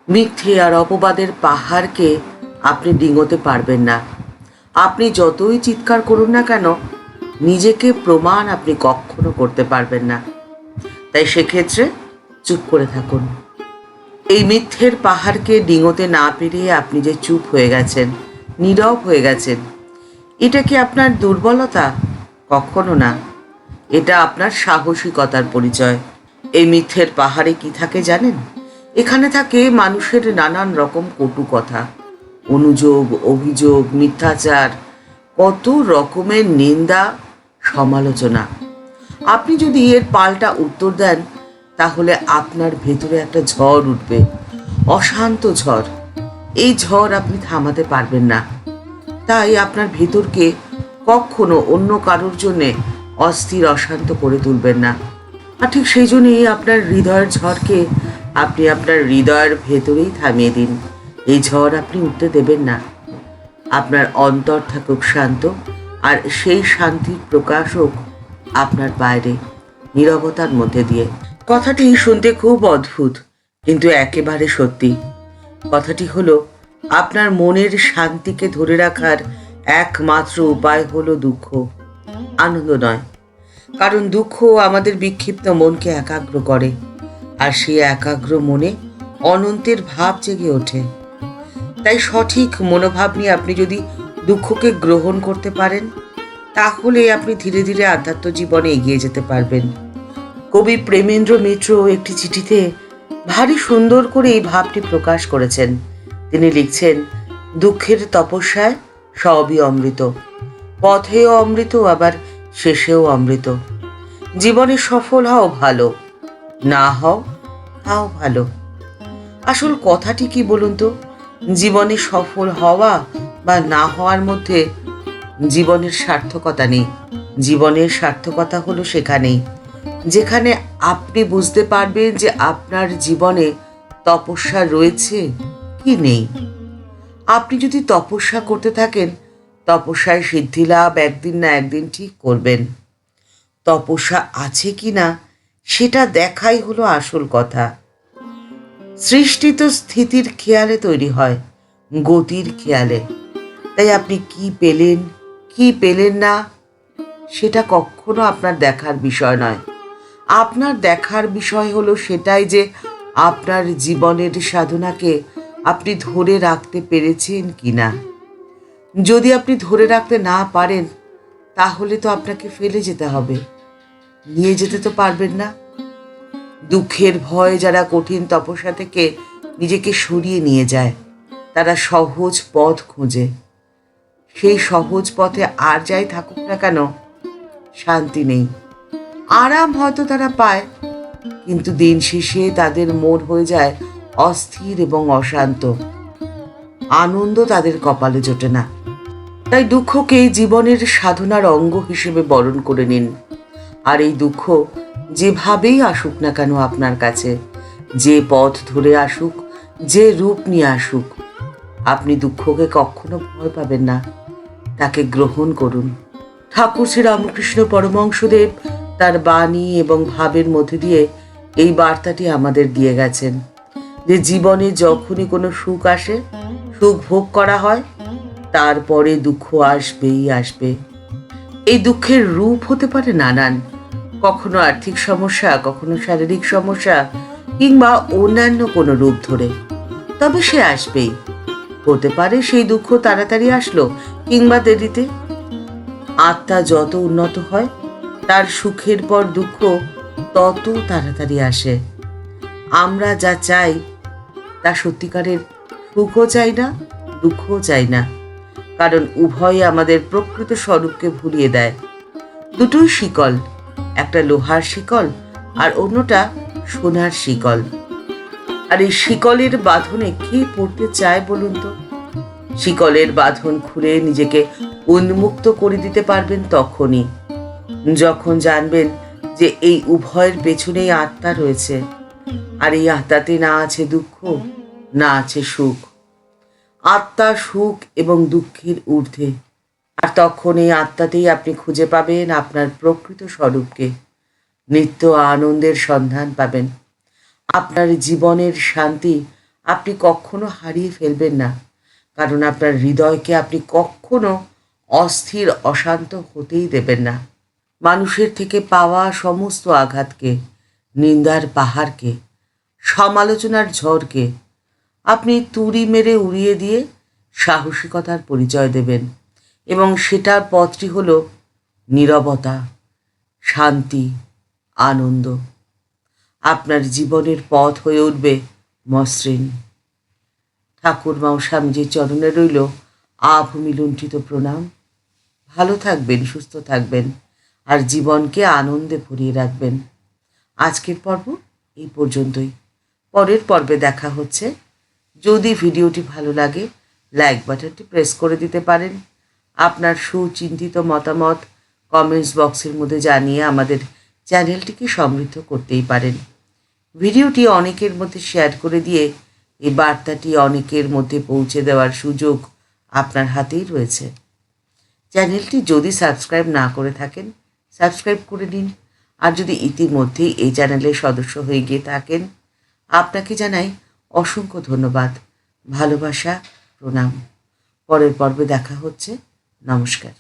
মিথ্যে আর অপবাদের পাহাড়কে আপনি ডিঙোতে পারবেন না। আপনি যতই চিৎকার করুন না কেন, নিজেকে প্রমাণ আপনি কখনো করতে পারবেন না। তাই সেক্ষেত্রে চুপ করে থাকুন। এই মিথ্যের পাহাড়কে ডিঙোতে না পেরে আপনি যে চুপ হয়ে গেছেন, নীরব হয়ে গেছেন, এটা কি আপনার দুর্বলতা? কখনো না। এটা আপনার সাহসিকতার পরিচয়। এই মিথ্যের পাহাড়ে কি থাকে জানেন? এখানে থাকে মানুষের নানান রকম কটু কথা, অনুযোগ, অভিযোগ, মিথ্যাচার, কত রকমের নিন্দা, সমালোচনা। আপনি যদি এর পাল্টা উত্তর দেন, তাহলে আপনার ভেতরে একটা ঝড় উঠবে, অশান্ত ঝড়। এই ঝড় আপনি থামাতে পারবেন না। তাই আপনার ভেতরকে কখনো অন্য কারোর জন্যে অস্থির, অশান্ত করে তুলবেন না। আর ঠিক সেই জন্যই আপনার হৃদয়ের ঝড়কে আপনি আপনার হৃদয়ের ভেতরেই থামিয়ে দিন। এই ঝড় আপনি উঠতে দেবেন না। আপনার অন্তর থাকুক শান্ত, আর সেই শান্তির প্রকাশ হোক আপনার বাইরে, নীরবতার মধ্যে দিয়ে। কথাটি শুনতে খুব অদ্ভুত, কিন্তু একেবারে সত্যি। কথাটি হলো, আপনার মনের শান্তিকে ধরে রাখার একমাত্র উপায় হলো দুঃখ, আনন্দ নয়। কারণ দুঃখ আমাদের বিক্ষিপ্ত মনকে একাগ্র করে, আর সেই একাগ্র মনে অনন্তের ভাব জেগে ওঠে। তাই সঠিক মনোভাব নিয়ে আপনি যদি দুঃখকে গ্রহণ করতে পারেন, তাহলে আপনি ধীরে ধীরে আধ্যাত্ম জীবনে এগিয়ে যেতে পারবেন। কবি প্রেমেন্দ্র মিত্র একটি চিঠিতে ভারী সুন্দর করে এই ভাবটি প্রকাশ করেছেন। তিনি লিখছেন, দুঃখের তপস্যায় সবই অমৃত, পথেও অমৃত, আবার শেষেও অমৃত। জীবনে সফল হও ভালো, না হও তাও ভালো। আসল কথাটি কি বলুন তো? জীবনে সফল হওয়া বা না হওয়ার মধ্যে জীবনের সার্থকতা নেই। জীবনের সার্থকতা হলো সেখানেই যেখানে আপনি বুঝতে পারবেন যে আপনার জীবনে তপস্যা রয়েছে কি নেই। আপনি যদি তপস্যা করতে থাকেন, তপস্যায় সিদ্ধি লাভ একদিন না একদিন ঠিক করবেন। তপস্যা আছে কি না সেটা দেখাই হলো আসল কথা। সৃষ্টি তো স্থিতির খেয়ালে তৈরি হয়, গতির খেয়ালে। তাই আপনি কি পেলেন, কি পেলেন না, সেটা কখনো আপনার দেখার বিষয় নয়। আপনার দেখার বিষয় হলো সেটাই যে আপনার জীবনের সাধনাকে আপনি ধরে রাখতে পেরেছেন কি না। যদি আপনি ধরে রাখতে না পারেন, তাহলে তো আপনাকে ফেলে যেতে হবে, নিয়ে যেতে তো পারবেন না। দুঃখের ভয় যারা কঠিন তপস্যা থেকে নিজেকে সরিয়ে নিয়ে যায়, তারা সহজ পথ খোঁজে। সেই সহজ পথে আর যাই থাকুক না কেন, শান্তি নেই। আরাম হয়তো তারা পায়, কিন্তু দিন শেষে তাদের মন হয়ে যায় অস্থির এবং অশান্ত। আনন্দ তাদের কপালে জোটে না। তাই দুঃখকে জীবনের সাধনার অঙ্গ হিসেবে বরণ করে নিন। আর এই দুঃখ যেভাবেই আসুক না কেন আপনার কাছে, যে পথ ধরে আসুক, যে রূপ নিয়ে আসুক, আপনি দুঃখকে কখনো ভয় পাবেন না, তাকে গ্রহণ করুন। ঠাকুর শ্রী রামকৃষ্ণ পরমহংসদেব তার বাণী এবং ভাবের মধ্যে দিয়ে এই বার্তাটি আমাদের দিয়ে গেছেন যে জীবনে যখনই কোনো সুখ আসে, সুখ ভোগ করা হয়, তারপরে দুঃখ আসবেই আসবে। এই দুঃখের রূপ হতে পারে নানান, কখনো আর্থিক সমস্যা, কখনো শারীরিক সমস্যা, কিংবা অন্যান্য কোনো রূপ ধরে। তবে সে আসবেই। হতে পারে সেই দুঃখ তাড়াতাড়ি আসলো, কিংবা দেরিতে। আত্মা যত উন্নত হয়, তার সুখের পর দুঃখ তত তাড়াতাড়ি আসে। আমরা যা চাই তা সত্যিকারের সুখও চাই না, দুঃখও চাই না, কারণ উভয়ই আমাদের প্রকৃত স্বরূপকে ভুলিয়ে দেয়। দুটোই শিকল, একটা লোহার শিকল আর অন্যটা সোনার শিকল। আর এই শিকলের বাঁধনে কে পড়তে চায় বলুন তো? শিকলের বাঁধন খুলে নিজেকে উন্মুক্ত করে দিতে পারবেন তখনই, যখন জানবেন যে এই উভয়ের পেছনেই আত্মা রয়েছে, আর এই আত্মাতে না আছে দুঃখ, না আছে সুখ। আত্মা সুখ এবং দুঃখের ঊর্ধ্বে। আর তখন এই আত্মাতেই আপনি খুঁজে পাবেন আপনার প্রকৃত স্বরূপকে, নিত্য আনন্দের সন্ধান পাবেন। আপনার জীবনের শান্তি আপনি কখনো হারিয়ে ফেলবেন না, কারণ আপনার হৃদয়কে আপনি কখনো অস্থির অশান্ত হতেই দেবেন না। মানুষের থেকে পাওয়া সমস্ত আঘাতকে, নিন্দার পাহাড়কে, সমালোচনার ঝড়কে আপনি তুড়ি মেরে উড়িয়ে দিয়ে সাহসিকতার পরিচয় দেবেন, এবং সেটার পথটি হলো নীরবতা, শান্তি, আনন্দ। আপনার জীবনের পথ হয়ে উঠবে মসৃণ। ঠাকুরমা ও স্বামীজির চরণে রইল আভূমি লুণ্ঠিত প্রণাম। ভালো থাকবেন, সুস্থ থাকবেন, আর জীবনকে আনন্দে ভরিয়ে রাখবেন। আজকের পর্ব এই পর্যন্তই। পরের পর্বে দেখা হচ্ছে। যদি ভিডিওটি ভালো লাগে, লাইক বাটনটি প্রেস করে দিতে পারেন। আপনার সুচিন্তিত মতামত কমেন্টস বক্সের মধ্যে জানিয়ে আমাদের চ্যানেলটিকে সমৃদ্ধ করতেই পারেন। ভিডিওটি অনেকের মধ্যে শেয়ার করে দিয়ে এই বার্তাটি অনেকের মধ্যে পৌঁছে দেওয়ার সুযোগ আপনার হাতেই রয়েছে। চ্যানেলটি যদি সাবস্ক্রাইব না করে থাকেন, সাবস্ক্রাইব করে নিন। আর যদি ইতিমধ্যেই এই চ্যানেলের সদস্য হয়ে গিয়ে থাকেন, আপনাকে জানাই অসংখ্য ধন্যবাদ, ভালোবাসা, প্রণাম। পরের পর্বে দেখা হচ্ছে। নমস্কার।